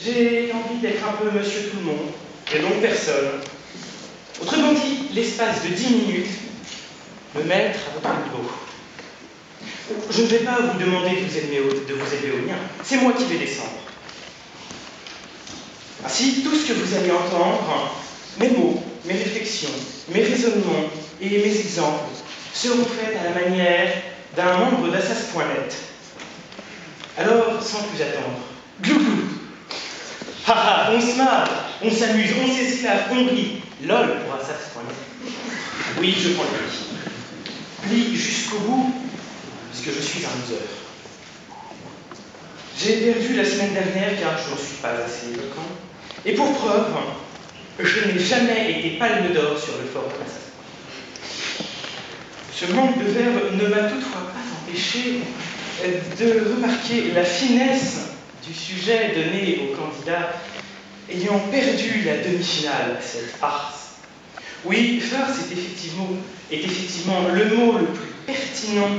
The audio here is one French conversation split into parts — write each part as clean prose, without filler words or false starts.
J'ai envie d'être un peu monsieur tout le monde, et donc personne. Autrement dit, l'espace de 10 minutes, me mettre à votre niveau. Je ne vais pas vous demander de vous élever au mien, c'est moi qui vais descendre. Ainsi, tout ce que vous allez entendre, mes mots, mes réflexions, mes raisonnements et mes exemples seront faits à la manière d'un membre d'Assas.net. Alors, sans plus attendre, glou-glou. Haha, on se marre, on s'amuse, on s'esclave, on rit. LOL pour Assas.net. Oui, je prends le pli. Pli jusqu'au bout, puisque je suis un loser. J'ai perdu la semaine dernière car je ne suis pas assez éloquent. Et pour preuve, je n'ai jamais été palme d'or sur le forum Assas.net. Ce manque de verbe ne m'a toutefois pas empêché de remarquer la finesse du sujet donné aux candidats ayant perdu la demi-finale à cette farce. Oui, farce est effectivement le mot le plus pertinent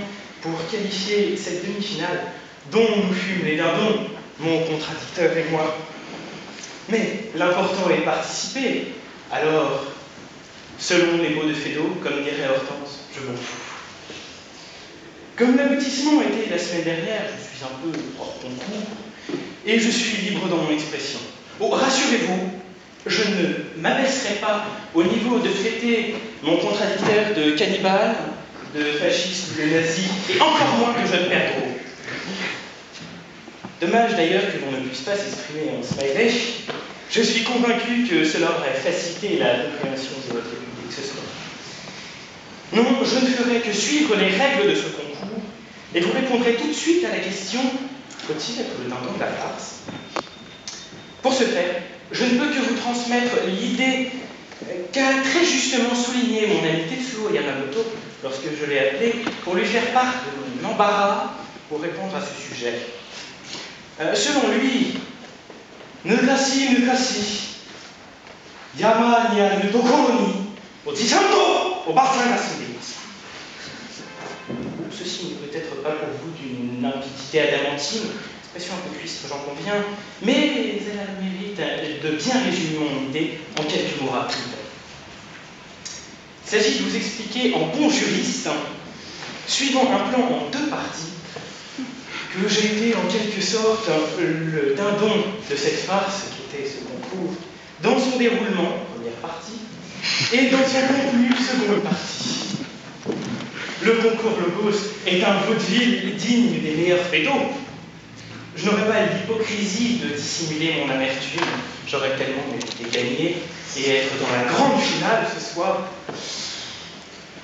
pour qualifier cette demi-finale dont nous fûmes les dindons, mon contradicteur et moi. Mais l'important est participer. Alors, selon les mots de Feydeau, comme dirait Hortense, je m'en fous. Comme l'aboutissement était la semaine dernière, je suis un peu hors concours et je suis libre dans mon expression. Oh, rassurez-vous, je ne m'abaisserai pas au niveau de traiter mon contradicteur de cannibale, de fasciste, de nazi, et encore moins que jeune perdreau. Dommage d'ailleurs que l'on ne puisse pas s'exprimer en smiley. Je suis convaincu que cela aurait facilité la compréhension de votre public ce soir. Non, je ne ferai que suivre les règles de ce concours et vous répondrez tout de suite à la question « Faut-il être le dindon de la farce ?» Pour ce faire, je ne peux que vous transmettre l'idée qu'a très justement souligné mon ami Tetsuo Yamamoto lorsque je l'ai appelé pour lui faire part de mon embarras pour répondre à ce sujet. Selon lui, Nukasi, Yama ni aru tokoro ni oji-san to oba-san ga sunde-imasu. Ceci n'est peut-être pas pour vous d'une limpidité adamantine, expression un peu cuistre, j'en conviens, mais elle a le mérite de bien résumer mon idée en quelques mots rapides. Il s'agit de vous expliquer en bon juriste, suivant un plan en 2 parties, que j'ai été en quelque sorte le dindon de cette farce qui était ce concours, dans son déroulement, première partie, et dans son contenu, seconde partie. Le concours Logos est un vaudeville digne des meilleurs Feydeau. Je n'aurais pas l'hypocrisie de dissimuler mon amertume, j'aurais tellement mérité gagner et être dans la grande finale ce soir.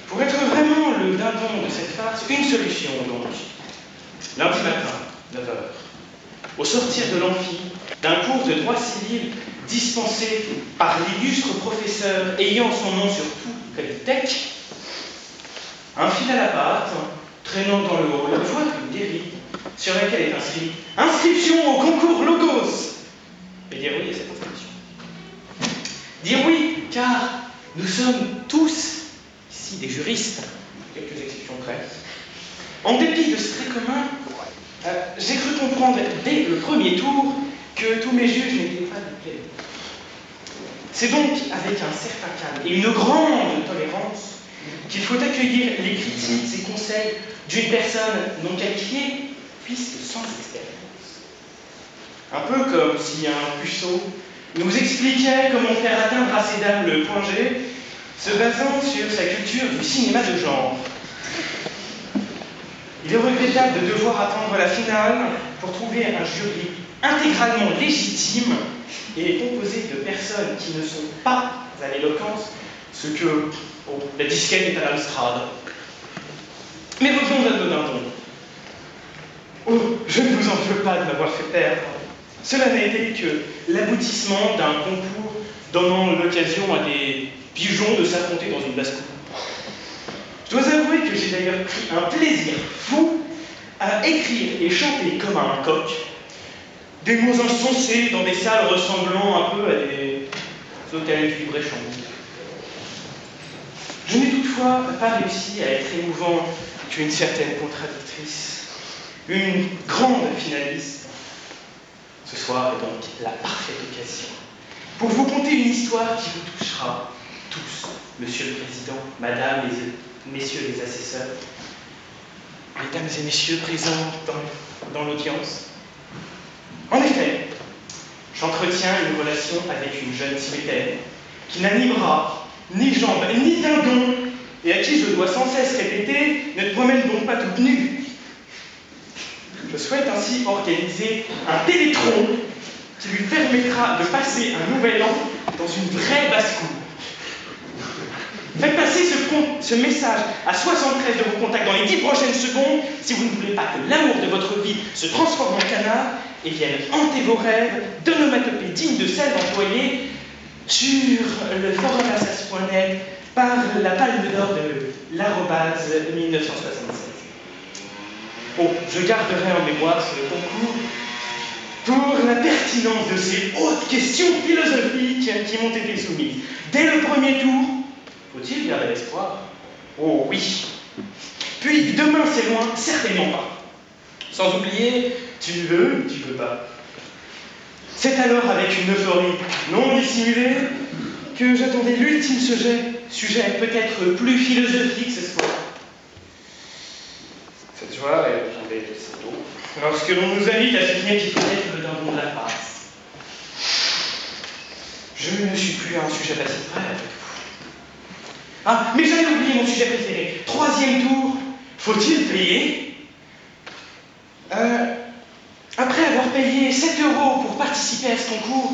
Pour être vraiment le dindon de cette farce, une solution donc. Lundi matin, 9h, au sortir de l'amphi, d'un cours de droit civil dispensé par l'illustre professeur ayant son nom sur tout Polytech, un fil à la patte, traînant dans le hall, voit une dérive sur laquelle est inscrit « Inscription au concours Logos !» Et dire oui à cette inscription. Dire oui, car nous sommes tous ici des juristes, quelques exceptions près. En dépit de ce trait commun, j'ai cru comprendre dès le premier tour que tous mes juges n'étaient pas du plaid. C'est donc avec un certain calme et une grande tolérance qu'il faut accueillir les critiques et conseils d'une personne non qualifiée, puisque sans expérience. Un peu comme si un puceau nous expliquait comment faire atteindre à ces dames le point G, se basant sur sa culture du cinéma de genre. Il est regrettable de devoir attendre la finale pour trouver un jury intégralement légitime et composé de personnes qui ne sont pas à l'éloquence, ce que la disquette est à l'Amstrad. Mais revenons à nos dindons. Oh, je ne vous en veux pas de m'avoir fait perdre. Cela n'a été que l'aboutissement d'un concours donnant l'occasion à des pigeons de s'affronter dans une basse-cour. Je dois avouer que j'ai d'ailleurs pris un plaisir fou à écrire et chanter comme un coq des mots insensés dans des salles ressemblant un peu à des hôtels du Libre-Échange. Je n'ai toutefois pas réussi à être émouvant qu'une certaine contradictrice, une grande finaliste, Ce soir est donc la parfaite occasion pour vous conter une histoire qui vous touchera tous, Monsieur le Président, Madame et Messieurs les assesseurs, Mesdames et Messieurs présents dans l'audience. En effet, j'entretiens une relation avec une jeune Tibétaine qui n'a ni bras, ni jambes, ni dindon, et à qui je dois sans cesse répéter « Ne te promène donc pas toute nue ». Je souhaite ainsi organiser un télétron qui lui permettra de passer un nouvel an dans une vraie basse-cour. Faites passer ce message à 73 de vos contacts dans les 10 prochaines secondes si vous ne voulez pas que l'amour de votre vie se transforme en canard et vienne hanter vos rêves d'onomatopées dignes de celles employées sur le forumassas.net par la palme d'or de l'arrobase 1976. Oh, je garderai en mémoire ce concours pour la pertinence de ces hautes questions philosophiques qui m'ont été soumises. Dès le premier tour, faut-il garder l'espoir? Oh oui. Puis demain c'est loin, certainement pas. Sans oublier, tu veux, tu peux pas. C'est alors avec une euphorie non dissimulée que j'attendais l'ultime sujet peut-être plus philosophique ce soir. Cette joie est tombée de cette eau lorsque l'on nous invite à soutenir qu'il faut être le dindon de la farce. Je ne suis plus un sujet facile près avec vous. Ah, mais j'avais oublié mon sujet préféré. Troisième tour, faut-il payer? Après avoir payé 7 € pour participer à ce concours,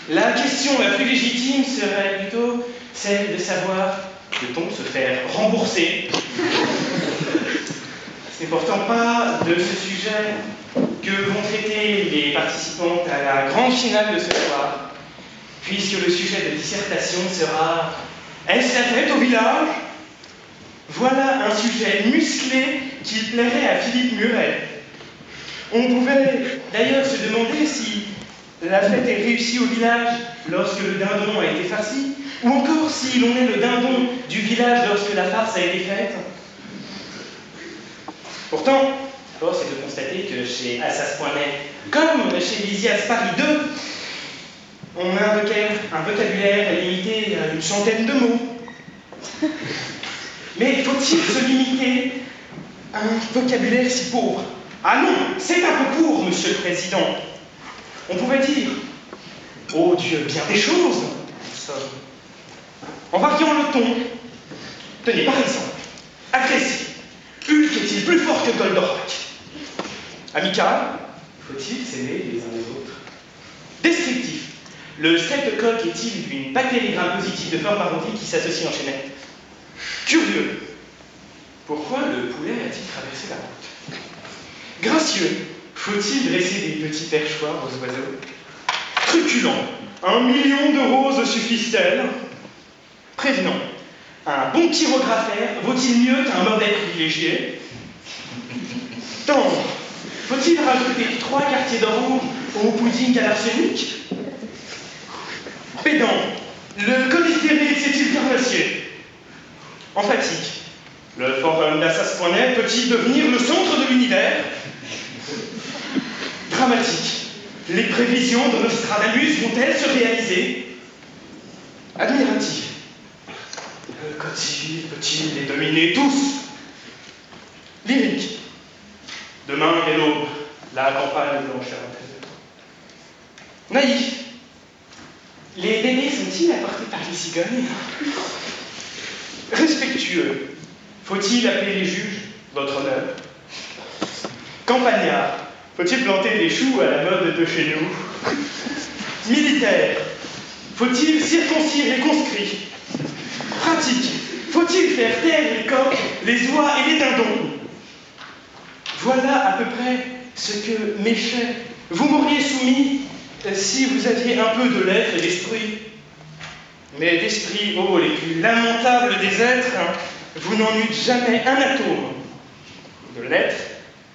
la question la plus légitime serait plutôt celle de savoir, peut-on se faire rembourser? Ce n'est pourtant pas de ce sujet que vont traiter les participants à la grande finale de ce soir, puisque le sujet de dissertation sera « Est-ce la fête au village ?» Voilà un sujet musclé qui plairait à Philippe Muret. On pouvait d'ailleurs se demander si la fête est réussie au village lorsque le dindon a été farci, ou encore si l'on est le dindon du village lorsque la farce a été faite. Pourtant, force est de constater que chez Assas.net, comme chez Lysias Paris 2, on a un vocabulaire limité à une centaine de mots. Mais faut-il se limiter à un vocabulaire si pauvre? Ah non, c'est un peu court, Monsieur le Président. On pouvait dire, oh Dieu, bien des choses, en somme. En variant le ton, tenez par exemple, agressif. Hulk est-il plus fort que Goldorak? Amical, faut-il s'aimer les uns les autres? Descriptif, le streptocoque est-il une bactérie gram-positive de forme arrondie qui s'associe en chaînette? Curieux, pourquoi le poulet a-t-il traversé la route? Gracieux, faut-il dresser des petits perchoirs aux oiseaux? Truculent, 1 million de roses suffisent-elles? Prévenant, un bon chirographaire vaut-il mieux qu'un mauvais privilégié? Tendre, faut-il rajouter 3 quartiers d'or au pudding à l'arsenic? Pédant, le cholestérol s'est-il carnassier? Emphatique, le forum d'Assas.net peut-il devenir le centre de l'univers? Dramatique, les prévisions de Nostradamus vont-elles se réaliser? Admiratif, le code civil peut-il les dominer tous? Lyrique, demain est l'aube, la campagne blancheur. Naïf, les bébés sont-ils apportés par les cigognes? Respectueux, faut-il appeler les juges votre honneur? Campagnard, faut-il planter des choux à la mode de chez nous? Militaire, faut-il circoncire les conscrits? Pratique, faut-il faire taire les coqs, les oies et les dindons? Voilà à peu près ce que, mes chers, vous m'auriez soumis si vous aviez un peu de l'être et d'esprit. Mais d'esprit, oh, les plus lamentables des êtres, vous n'en eûtes jamais un atome. De l'être,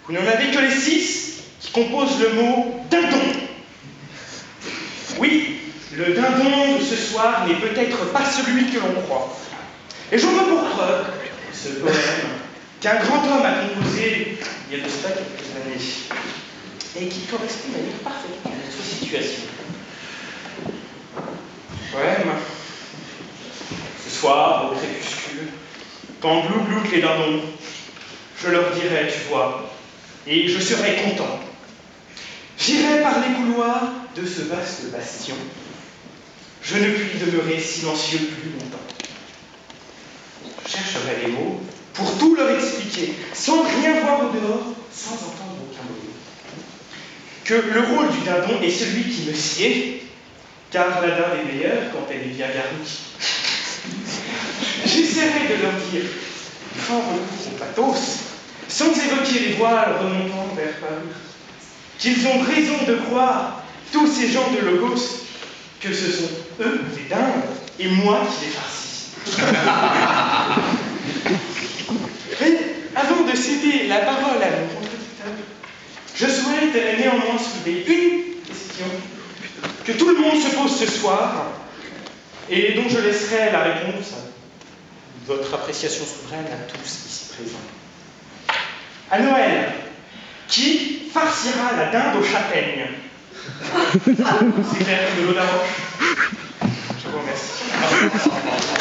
vous n'en avez que les 6 qui composent le mot dindon. Oui, le dindon de ce soir n'est peut-être pas celui que l'on croit. Et j'en veux pour preuve ce poème qu'un grand homme a composé il y a de cela quelques années. et qui correspond d'ailleurs parfaitement à notre situation. Poème. Ce soir, au crépuscule, quand glouglou les dindons, je leur dirai, tu vois, et je serai content. J'irai par les couloirs de ce vaste bastion. Je ne puis demeurer silencieux plus longtemps. Je chercherai les mots pour tout leur expliquer, sans rien voir au dehors, sans entendre aucun bruit. Que le rôle du dindon est celui qui me sied, car la dinde est meilleure quand elle est bien garnie. J'essaierai de leur dire, sans recours au pathos, sans évoquer les voiles remontant vers Paris, qu'ils ont raison de croire, tous ces gens de Logos, que ce sont eux les dindes et moi qui les farcis. Mais avant de céder la parole à mon contradicteur, je souhaite néanmoins soulever une question que tout le monde se pose ce soir et dont je laisserai la réponse à votre appréciation souveraine à tous ici présents. À Noël, qui farcira la dinde aux châtaignes? C'est clair, de l'eau d'arroche. Je vous remercie.